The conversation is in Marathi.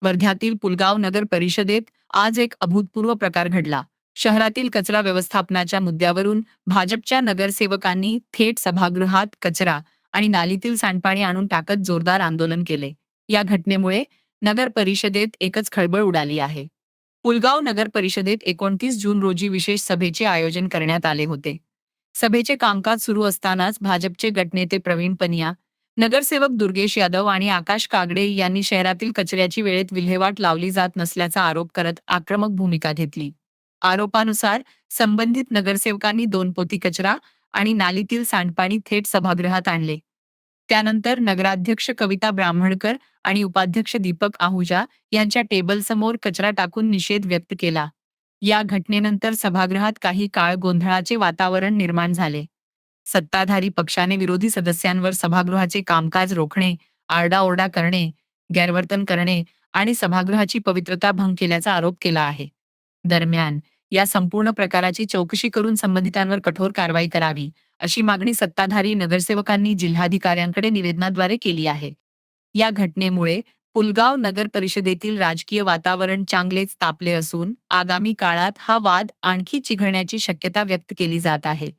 वर्ध्यातील पुलगाव नगर परिषदेत आज एक अभूतपूर्व प्रकार घडला. शहरातील कचरा व्यवस्थापनाच्या मुद्द्यावरून भाजपच्या नगरसेवकांनी थेट सभागृहात कचरा आणि नालीतील सांडपाणी आणून टाकत जोरदार आंदोलन केले. या घटनेमुळे नगर परिषदेत एकच खळबळ उडाली आहे. पुलगाव नगर परिषदेत 29 जून रोजी विशेष सभेचे आयोजन करण्यात आले होते. सभेचे कामकाज सुरू असतानाच भाजपचे गटनेते प्रवीण पनिया, नगरसेवक दुर्गेश यादव आणि आकाश कागडे यांनी शहरातील कचऱ्याची वेळेत विल्हेवाट लावली जात नसल्याचा आरोप करत आक्रमक भूमिका घेतली. आरोपानुसार संबंधित नगरसेवकांनी 2 पोती कचरा आणि नालीतील सांडपाणी थेट सभागृहात आणले. त्यानंतर नगराध्यक्ष कविता ब्राह्मणकर आणि उपाध्यक्ष दीपक आहुजा यांच्या टेबलसमोर कचरा टाकून निषेध व्यक्त केला. या घटनेनंतर सभागृहात काही काळ गोंधळाचे वातावरण निर्माण झाले. सत्ताधारी पक्षाने विरोधी सदस्यांवर सभागृहाचे कामकाज रोखणे, आरडाओरडा करणे, गैरवर्तन करणे आणि सभागृहाची पवित्रता भंग केल्याचा आरोप केला आहे. दरम्यान, या संपूर्ण प्रकाराची चौकशी करून संबंधितांवर कठोर कारवाई करावी, अशी मागणी सत्ताधारी नगरसेवकांनी जिल्हाधिकाऱ्यांकडे निवेदनाद्वारे केली आहे. या घटनेमुळे पुलगाव नगर परिषदेतील राजकीय वातावरण चांगलेच तापले असून आगामी काळात हा वाद आणखी चिघळण्याची शक्यता व्यक्त केली जात आहे.